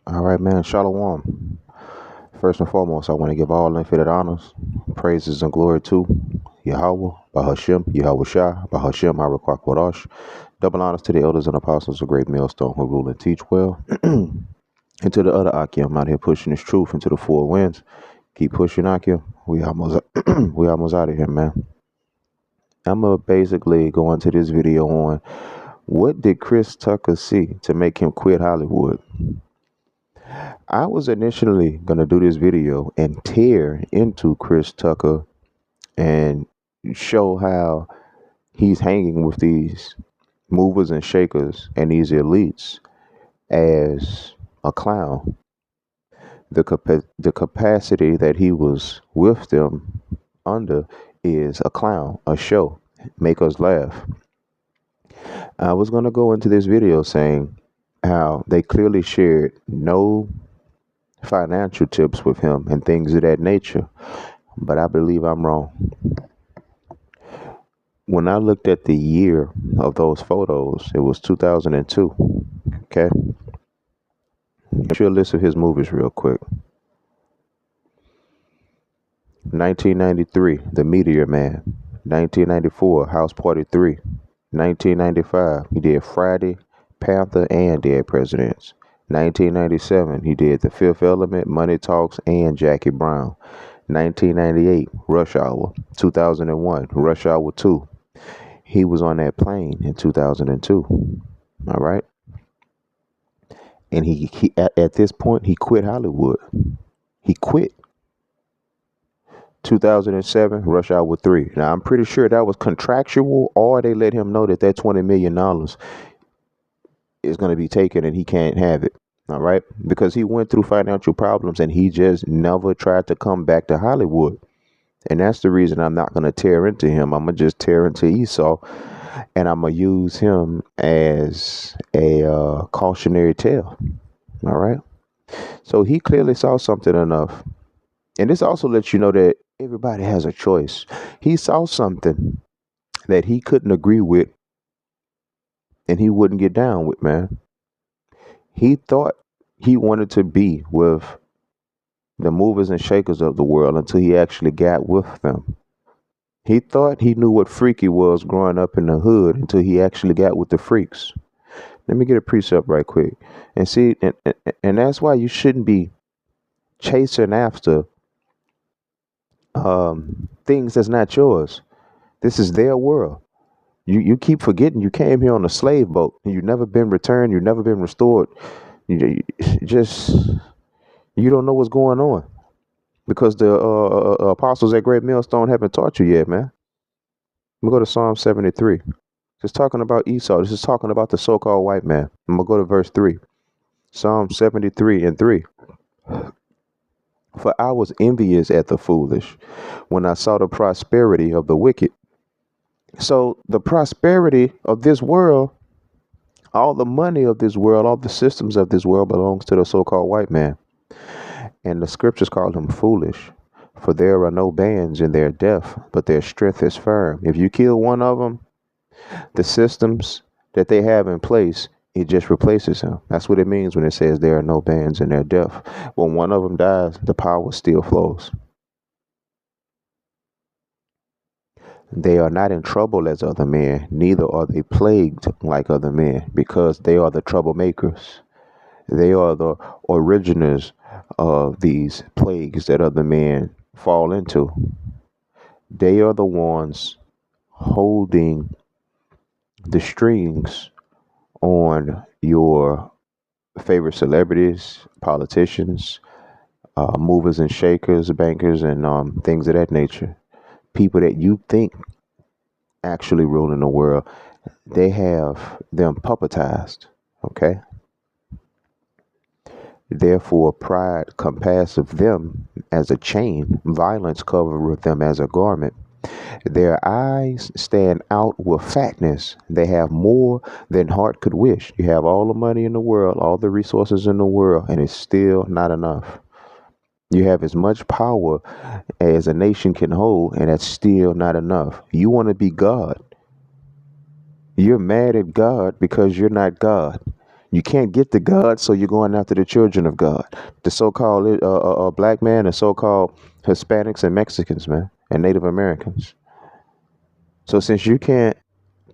All right, man. Shalom. First and foremost, I want to give all infinite honors, praises, and glory to Yahweh, Bahashem, Yahweh Shai, Bahashem, Harakwa Kodash. Double honors to the elders and apostles of Great Millstone who rule and teach well. And to the other Akim out here pushing this truth into the four winds. Keep pushing, Akim. We almost, we almost out of here, man. I'm going to basically go into this video on what did Chris Tucker see to make him quit Hollywood. I was initially going to do this video and tear into Chris Tucker and show how he's hanging with these movers and shakers and these elites as a clown. The capacity that he was with them under is a clown, a show, make us laugh. I was going to go into this video saying how they clearly shared no financial tips with him and things of that nature, but I believe I'm wrong. When I looked at the year of those photos, it was 2002. Okay, get you a list of his movies real quick. 1993, The Meteor Man. 1994, House Party 3. 1995, he did Friday, Panther, and Dead Presidents. 1997, he did The Fifth Element, Money Talks, and Jackie Brown. 1998, Rush Hour. 2001, Rush Hour 2. He was on that plane in 2002. All right. And he at this point, he quit Hollywood. He quit. 2007, Rush Hour 3. Now, I'm pretty sure that was contractual, or they let him know that $20 million is going to be taken and he can't have it. All right. Because he went through financial problems and he just never tried to come back to Hollywood. And that's the reason I'm not going to tear into him. I'm going to just tear into Esau, and I'm going to use him as a cautionary tale. All right. So he clearly saw something enough. And this also lets you know that everybody has a choice. He saw something that he couldn't agree with and he wouldn't get down with, man. He thought he wanted to be with the movers and shakers of the world until he actually got with them. He thought he knew what freaky was growing up in the hood until he actually got with the freaks. Let me get a precept right quick. And see, and that's why you shouldn't be chasing after things that's not yours. This is their world. You keep forgetting you came here on a slave boat and you've never been returned. You've never been restored. You don't know what's going on because the apostles at Great Millstone haven't taught you yet, man. I'm gonna go to Psalm 73. This is talking about Esau. This is talking about the so-called white man. I'm gonna go to verse 3. Psalm 73 and 3. For I was envious at the foolish when I saw the prosperity of the wicked. So the prosperity of this world, all the money of this world, all the systems of this world belongs to the so-called white man. And the scriptures call him foolish, for there are no bands in their death, but their strength is firm. If you kill one of them, the systems that they have in place, it just replaces him. That's what it means when it says there are no bands in their death. When one of them dies, the power still flows. They are not in trouble as other men, neither are they plagued like other men, because they are the troublemakers. They are the originators of these plagues that other men fall into. They are the ones holding the strings on your favorite celebrities, politicians, movers and shakers, bankers, and things of that nature. People that you think actually ruling the world, they have them puppetized. Okay. Therefore, pride compasseth them as a chain, violence covereth them as a garment. Their eyes stand out with fatness. They have more than heart could wish. You have all the money in the world, all the resources in the world, and it's still not enough. You have as much power as a nation can hold, and that's still not enough. You want to be God. You're mad at God because you're not God. You can't get to God, so you're going after the children of God, the so-called black man, and so-called Hispanics and Mexicans, man, and Native Americans. So since you can't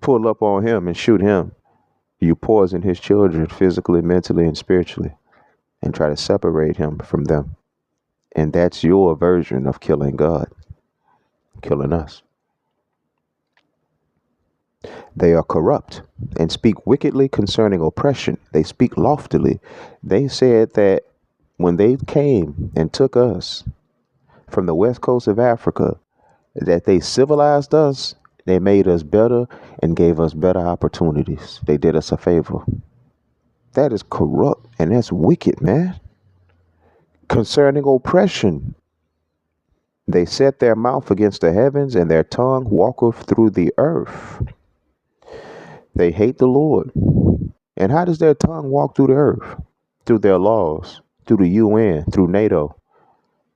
pull up on him and shoot him, you poison his children physically, mentally, and spiritually, and try to separate him from them. And that's your version of killing God, killing us. They are corrupt and speak wickedly concerning oppression. They speak loftily. They said that when they came and took us from the west coast of Africa, that they civilized us, they made us better and gave us better opportunities. They did us a favor. That is corrupt and that's wicked, man. Concerning oppression, they set their mouth against the heavens and their tongue walketh through the earth. They hate the Lord. And how does their tongue walk through the earth? Through their laws, through the UN, through NATO.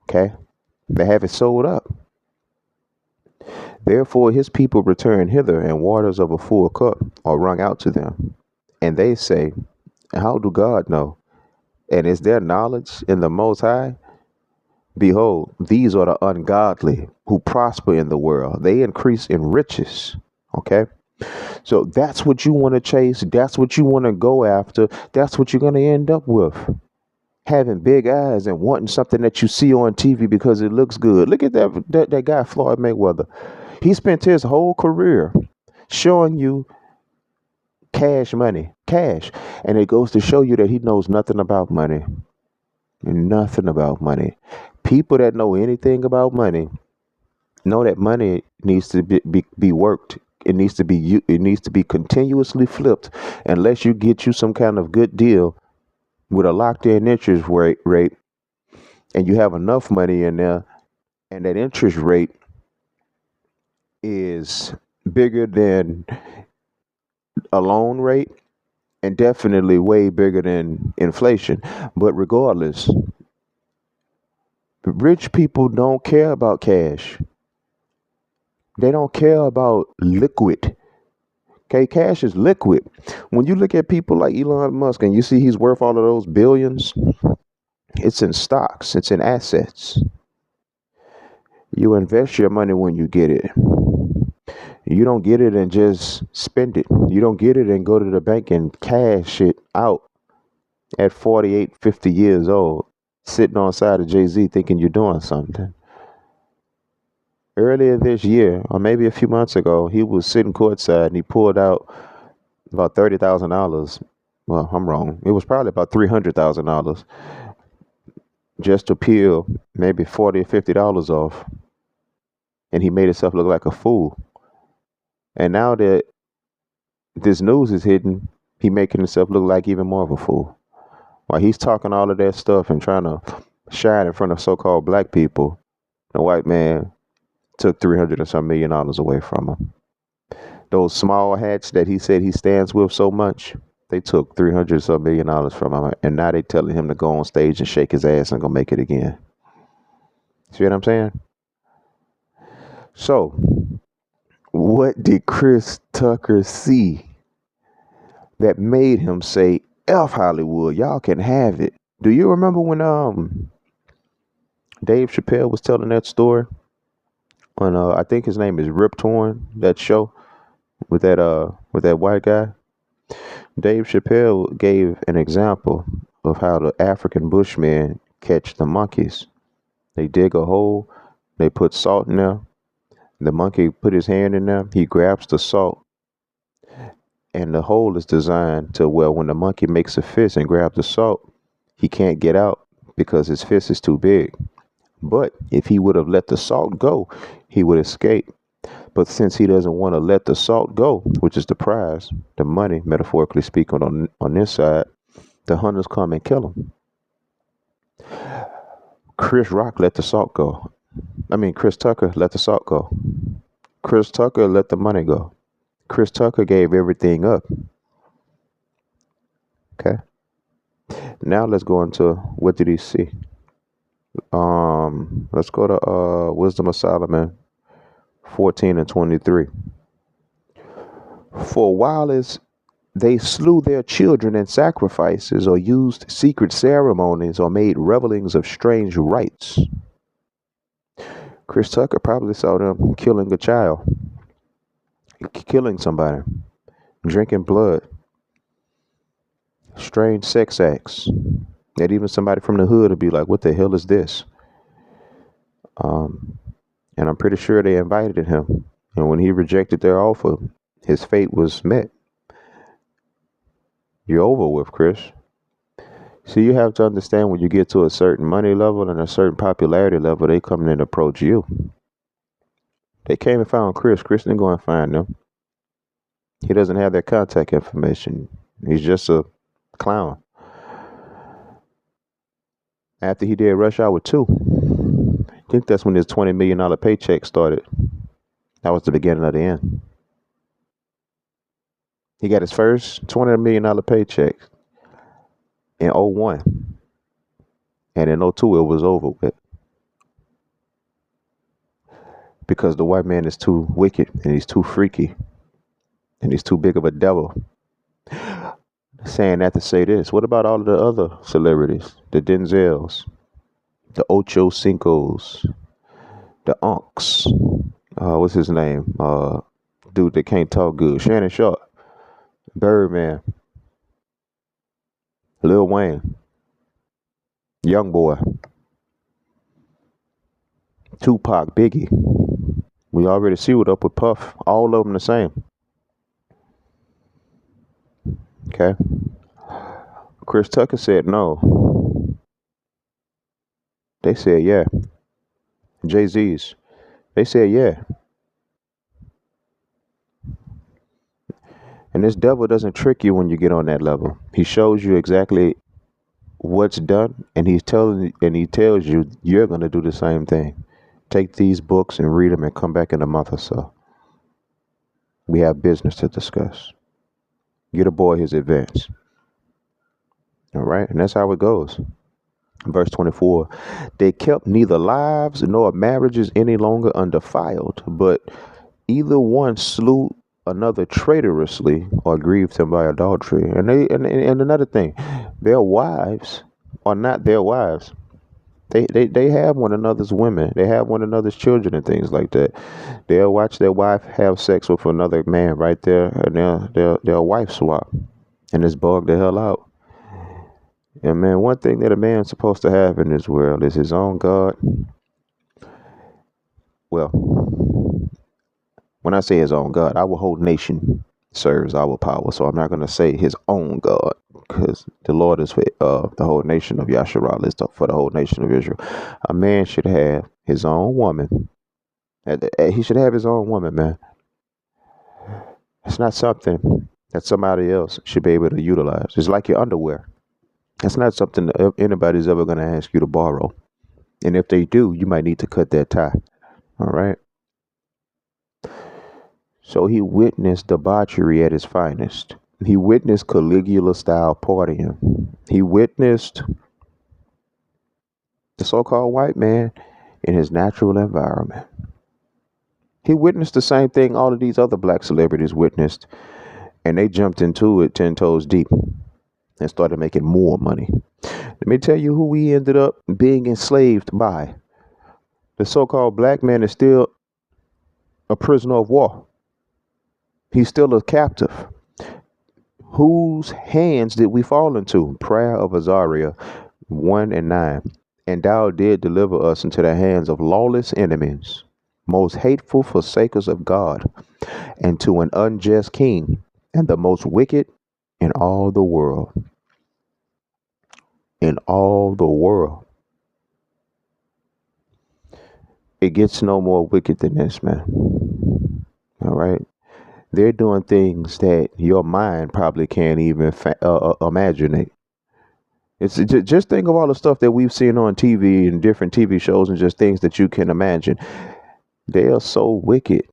Okay? They have it sold up. Therefore his people return hither, and waters of a full cup are wrung out to them. And they say, how do God know? And is there knowledge in the Most High? Behold, these are the ungodly who prosper in the world. They increase in riches. Okay? So that's what you want to chase. That's what you want to go after. That's what you're going to end up with. Having big eyes and wanting something that you see on TV because it looks good. Look at that guy, Floyd Mayweather. He spent his whole career showing you cash money, cash. And it goes to show you that he knows nothing about money. Nothing about money. People that know anything about money know that money needs to be worked. It needs to be continuously flipped unless you get you some kind of good deal with a locked in interest rate and you have enough money in there and that interest rate is bigger than a loan rate and definitely way bigger than inflation. But regardless, rich people don't care about cash. They don't care about liquid. Okay, cash is liquid. When you look at people like Elon Musk and you see he's worth all of those billions, it's in stocks, it's in assets. You invest your money when you get it. You don't get it and just spend it. You don't get it and go to the bank and cash it out at 48, 50 years old, sitting on side of Jay-Z thinking you're doing something. Earlier this year, or maybe a few months ago, he was sitting courtside and he pulled out about $30,000. Well, I'm wrong. It was probably about $300,000 just to peel maybe $40 or $50 off. And he made himself look like a fool. And now that this news is hidden, he making himself look like even more of a fool. While he's talking all of that stuff and trying to shine in front of so-called black people, the white man took $300 and some million away from him. Those small hats that he said he stands with so much, they took $300 and some million from him, and now they telling him to go on stage and shake his ass and go make it again. See what I'm saying? So, what did Chris Tucker see that made him say, F Hollywood, y'all can have it? Do you remember when Dave Chappelle was telling that story on I think his name is Rip Torn, that show with that white guy? Dave Chappelle gave an example of how the African Bushmen catch the monkeys. They dig a hole, they put salt in there. The monkey put his hand in there, he grabs the salt, and the hole is designed to where when the monkey makes a fist and grabs the salt, he can't get out because his fist is too big. But if he would have let the salt go, he would escape. But since he doesn't want to let the salt go, which is the prize, the money, metaphorically speaking, on this side, the hunters come and kill him. Chris Tucker let the salt go. Chris Tucker let the money go. Chris Tucker gave everything up. Okay. Now let's go into what did he see? Let's go to Wisdom of Solomon 14 and 23. For while is They slew their children in sacrifices, or used secret ceremonies, or made revelings of strange rites. Chris Tucker probably saw them killing a child, killing somebody, drinking blood, strange sex acts. That even somebody from the hood would be like, what the hell is this? And I'm pretty sure they invited him. And when he rejected their offer, his fate was met. You're over with, Chris. See, you have to understand, when you get to a certain money level and a certain popularity level, they come in and approach you. They came and found Chris. Chris didn't go and find them. He doesn't have their contact information. He's just a clown. After he did Rush Hour 2, I think that's when his $20 million paycheck started. That was the beginning of the end. He got his first $20 million paycheck in 01. And in 02, it was over with. Because the white man is too wicked, and he's too freaky, and he's too big of a devil. Saying that to say this, what about all of the other celebrities? The Denzels, the Ocho Cincos, the Unks. What's his name? Dude that can't talk good. Shannon Sharp, Birdman, Lil Wayne, Young Boy, Tupac, Biggie. We already see what up with Puff. All of them the same. Okay. Chris Tucker said no. They said yeah. Jay-Z's. They said yeah. And this devil doesn't trick you when you get on that level. He shows you exactly what's done, and he tells you you're gonna do the same thing. Take these books and read them and come back in a month or so. We have business to discuss. Get a boy his advance. All right, and that's how it goes. Verse 24, they kept neither lives nor marriages any longer undefiled, but either one slew another traitorously or grieved him by adultery. And another thing, their wives are not their wives. They have one another's women. They have one another's children and things like that. They'll watch their wife have sex with another man right there, and they'll wife swap, and it's bugged the hell out. And man, one thing that a man's supposed to have in this world is his own God. Well, when I say his own God, our whole nation serves our power. So I'm not going to say his own God, because the Lord is for the whole nation of Yasharah, is for the whole nation of Israel. A man should have his own woman. He should have his own woman, man. It's not something that somebody else should be able to utilize. It's like your underwear. It's not something that anybody's ever going to ask you to borrow. And if they do, you might need to cut that tie. All right. So he witnessed debauchery at its finest. He witnessed Caligula style partying. He witnessed the so-called white man in his natural environment. He witnessed the same thing all of these other black celebrities witnessed, and they jumped into it 10 toes deep and started making more money. Let me tell you who we ended up being enslaved by. The so-called black man is still a prisoner of war. He's still a captive. Whose hands did we fall into? Prayer of Azariah 1:9. And thou did deliver us into the hands of lawless enemies, most hateful forsakers of God, and to an unjust king, and the most wicked in all the world. In all the world. It gets no more wicked than this, man. All right. They're doing things that your mind probably can't even imagine. It's just think of all the stuff that we've seen on TV and different TV shows and just things that you can imagine. They are so wicked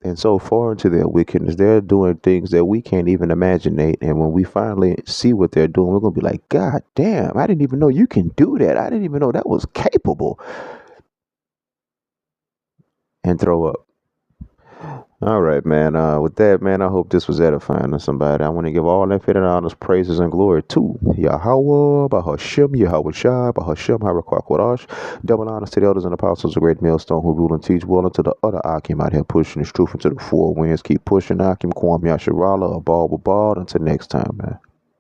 and so foreign to their wickedness. They're doing things that we can't even imagine. And when we finally see what they're doing, we're going to be like, God damn, I didn't even know you can do that. I didn't even know that was capable. And throw up. All right, man. With that, man, I hope this was edifying to somebody. I want to give all infinite honors, praises, and glory to Yahweh, Bahashem, Yahweh Shai, Bahashem, Harakwakwadash. Double honors to the elders and apostles, a great millstone who rule and teach well, and to the other Akim out here pushing his truth into the four winds. Keep pushing, Akim, Kwam Yasharala, Abal, Babal. Until next time, man.